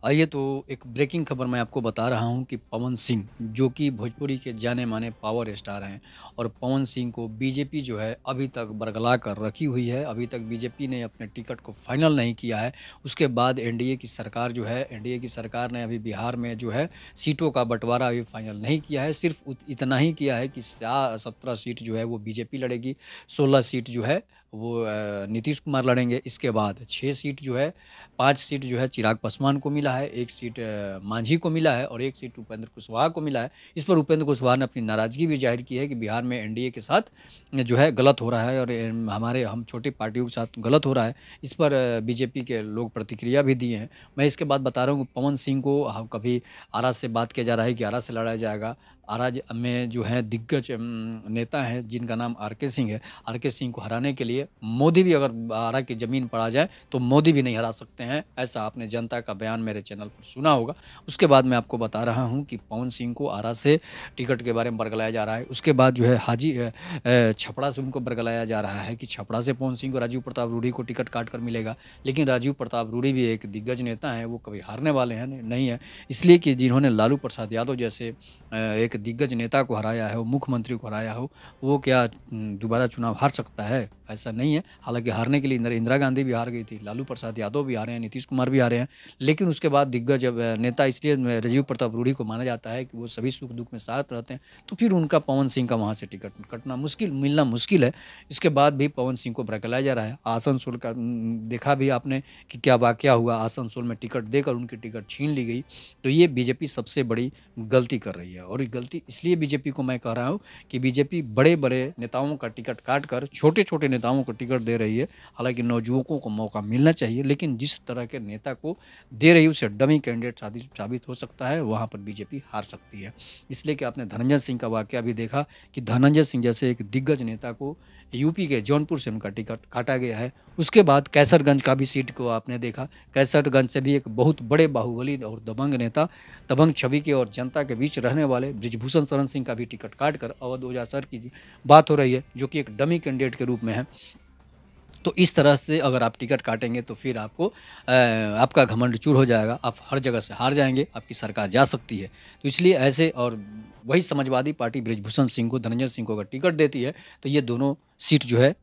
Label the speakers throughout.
Speaker 1: आइए तो एक ब्रेकिंग खबर मैं आपको बता रहा हूँ कि पवन सिंह जो कि भोजपुरी के जाने-माने पावर स्टार हैं और पवन सिंह को बीजेपी जो है अभी तक बरगला कर रखी हुई है। अभी तक बीजेपी ने अपने टिकट को फाइनल नहीं किया है। उसके बाद एनडीए की सरकार जो है एनडीए की सरकार ने अभी बिहार में जो है सीटों का बँटवारा अभी फाइनल नहीं किया है। सिर्फ़ इतना ही किया है कि 17 सीट जो है वो बीजेपी लड़ेगी, 16 सीट जो है वो नीतीश कुमार लड़ेंगे। इसके बाद 6 सीट जो है 5 सीट जो है चिराग पासवान को मिला है, 1 सीट मांझी को मिला है और 1 सीट उपेंद्र कुशवाहा को मिला है। इस पर उपेंद्र कुशवाहा ने अपनी नाराज़गी भी ज़ाहिर की है कि बिहार में एनडीए के साथ जो है गलत हो रहा है और हम छोटी पार्टियों के साथ गलत हो रहा है। इस पर बीजेपी के लोग प्रतिक्रिया भी दिए हैं। मैं इसके बाद बता रहा हूँ कि पवन सिंह को कभी आरा से बात किया जा रहा है कि आरा से लड़ाया जाएगा। आरा में जो है दिग्गज नेता हैं जिनका नाम आरके सिंह है। आरके सिंह को हराने के लिए मोदी भी अगर आरा की ज़मीन पर आ जाए तो मोदी भी नहीं हरा सकते हैं, ऐसा आपने जनता का बयान मेरे चैनल पर सुना होगा। उसके बाद मैं आपको बता रहा हूँ कि पवन सिंह को आरा से टिकट के बारे में बरगलाया जा रहा है। उसके बाद जो है छपरा से उनको बरगलाया जा रहा है कि छपरा से पवन सिंह को राजीव प्रताप रूडी को टिकट काट कर मिलेगा। लेकिन राजीव प्रताप रूडी भी एक दिग्गज नेता हैं, वो कभी हारने वाले हैं नहीं है। इसलिए कि जिन्होंने लालू प्रसाद यादव जैसे एक दिग्गज नेता को हराया है, वो मुख्यमंत्री को हराया हो, वो क्या दोबारा चुनाव हार सकता है? ऐसा नहीं है। हालाँकि हारने के लिए इंदिरा गांधी भी हार गई थी, लालू प्रसाद यादव भी हारे हैं, नीतीश कुमार भी हारे हैं। लेकिन उसके बाद दिग्गज नेता इसलिए राजीव प्रताप रूडी को माना जाता है कि वो सभी सुख-दुःख में साथ रहते हैं, तो फिर उनका पवन सिंह का वहाँ से टिकट कटना मिलना मुश्किल है। इसके बाद भी पवन सिंह को बरगलाया जा रहा है। आसनसोल का देखा भी आपने कि क्या वाकया हुआ, आसनसोल में टिकट देकर उनकी टिकट छीन ली गई। तो ये बीजेपी सबसे बड़ी गलती कर रही है और ये गलती इसलिए बीजेपी को मैं कह रहा हूँ कि बीजेपी बड़े-बड़े नेताओं का टिकट काट कर छोटे-छोटे नेताओं को टिकट दे रही है। हालाँकि नवयुवकों को मौका मिलना चाहिए, लेकिन जिस तरह के नेता को दे रही है उसे डमी कैंडिडेट साबित हो सकता है, वहाँ पर बीजेपी हार सकती है। इसलिए कि आपने धनंजय सिंह का वाकया भी देखा कि धनंजय सिंह जैसे एक दिग्गज नेता को यूपी के जौनपुर से उनका टिकट काटा गया है। उसके बाद कैसरगंज का भी सीट को आपने देखा, कैसरगंज से भी एक बहुत बड़े बाहुबली और दबंग नेता, दबंग छवि के और जनता के बीच रहने वाले बृजभूषण शरण सिंह का भी टिकट काट कर अवध ओझा सर की बात हो रही है, जो कि एक डमी कैंडिडेट के रूप में है। तो इस तरह से अगर आप टिकट काटेंगे तो फिर आपको आपका घमंड चूर हो जाएगा, आप हर जगह से हार जाएँगे, आपकी सरकार जा सकती है। तो इसलिए ऐसे और वही समाजवादी पार्टी बृजभूषण सिंह को, धनंजय सिंह को अगर टिकट देती है, तो ये दोनों सीट जो है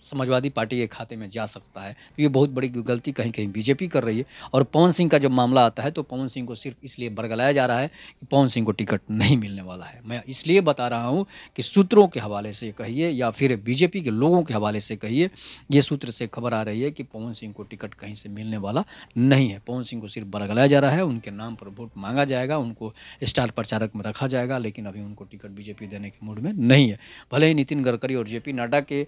Speaker 1: समाजवादी पार्टी के खाते में जा सकता है। तो ये बहुत बड़ी गलती कहीं-कहीं बीजेपी कर रही है और पवन सिंह का जब मामला आता है तो पवन सिंह को सिर्फ़ इसलिए बरगलाया जा रहा है कि पवन सिंह को टिकट नहीं मिलने वाला है। मैं इसलिए बता रहा हूँ कि सूत्रों के हवाले से कहिए या फिर बीजेपी के लोगों के हवाले से कहिए, ये सूत्र से खबर आ रही है कि पवन सिंह को टिकट कहीं से मिलने वाला नहीं है। पवन सिंह को सिर्फ़ बरगलाया जा रहा है, उनके नाम पर वोट माँगा जाएगा, उनको स्टार प्रचारक में रखा जाएगा, लेकिन अभी उनको टिकट बीजेपी देने के मूड में नहीं है। भले ही नितिन गडकरी और जेपी नड्डा के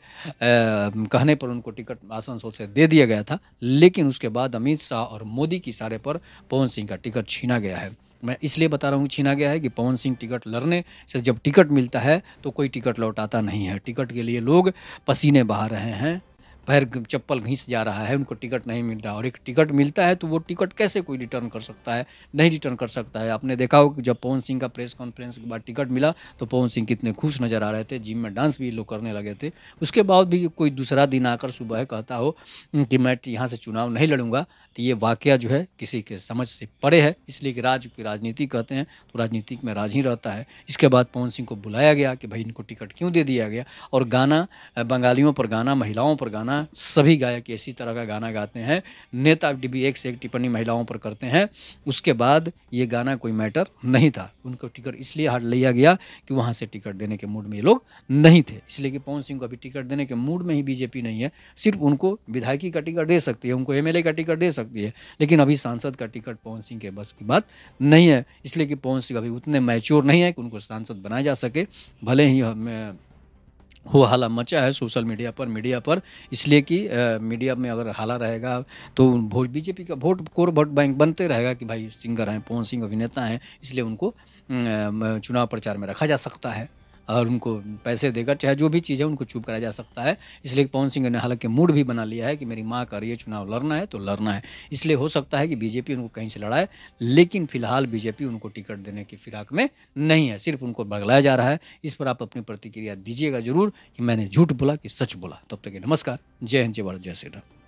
Speaker 1: कहने पर उनको टिकट आसनसोल से दे दिया गया था, लेकिन उसके बाद अमित शाह और मोदी की इशारे पर पवन सिंह का टिकट छीना गया है। मैं इसलिए बता रहा हूँ छीना गया है कि पवन सिंह टिकट लड़ने से जब टिकट मिलता है, तो कोई टिकट लौटाता नहीं है। टिकट के लिए लोग पसीने बहा रहे हैं, पैर चप्पल घिस जा रहा है, उनको टिकट नहीं मिल रहा और एक टिकट मिलता है तो वो टिकट कैसे कोई रिटर्न कर सकता है? नहीं रिटर्न कर सकता है। आपने देखा होगा कि जब पवन सिंह का प्रेस कॉन्फ्रेंस के बाद टिकट मिला, तो पवन सिंह कितने खुश नज़र आ रहे थे, जिम में डांस भी लोग करने लगे थे। उसके बाद भी कोई दूसरा दिन आकर सुबह कहता हो कि मैं यहाँ से चुनाव नहीं लड़ूँगा, तो ये वाक़या जो है किसी के समझ से परे है। इसलिए कि राज की राजनीति कहते हैं, तो राजनीति में राज ही रहता है। इसके बाद पवन सिंह को बुलाया गया कि भई इनको टिकट क्यों दे दिया गया और गाना बंगालियों पर गाना, महिलाओं पर गाना, सभी गायक इसी तरह का गाना गाते हैं। नेता भी एक से एक टिप्पणी महिलाओं पर करते हैं। उसके बाद ये गाना कोई मैटर नहीं था। उनको टिकट इसलिए हट लिया गया कि वहाँ से टिकट देने के मूड में ये लोग नहीं थे। इसलिए कि पवन सिंह को अभी टिकट देने के मूड में ही बीजेपी नहीं है। सिर्फ़ उनको विधायकी का टिकट दे सकती है, उनको एमएलए का टिकट दे सकती है, लेकिन अभी सांसद का टिकट पवन सिंह के बस की बात नहीं है। इसलिए कि पवन सिंह अभी उतने मैच्योर नहीं है कि उनको सांसद बनाया जा सके। भले ही हमें हो हल्ला मचा है सोशल मीडिया पर इसलिए कि मीडिया में अगर हल्ला रहेगा तो वोट बीजेपी का कोर वोट बैंक बनते रहेगा कि भाई सिंगर हैं, पवन सिंह अभिनेता हैं, इसलिए उनको चुनाव प्रचार में रखा जा सकता है और उनको पैसे देकर चाहे जो भी चीज़ है उनको चुप कराया जा सकता है। इसलिए पवन सिंह ने हालांकि मूड भी बना लिया है कि मेरी माँ कर रही है चुनाव लड़ना है तो लड़ना है। इसलिए हो सकता है कि बीजेपी उनको कहीं से लड़ाए, लेकिन फिलहाल बीजेपी उनको टिकट देने की फिराक में नहीं है, सिर्फ उनको बगलाया जा रहा है। इस पर आप अपनी प्रतिक्रिया दीजिएगा ज़रूर कि मैंने झूठ बोला कि सच बोला। तब तक के नमस्कार, जय हिंद, जय भारत, जय श्री राम।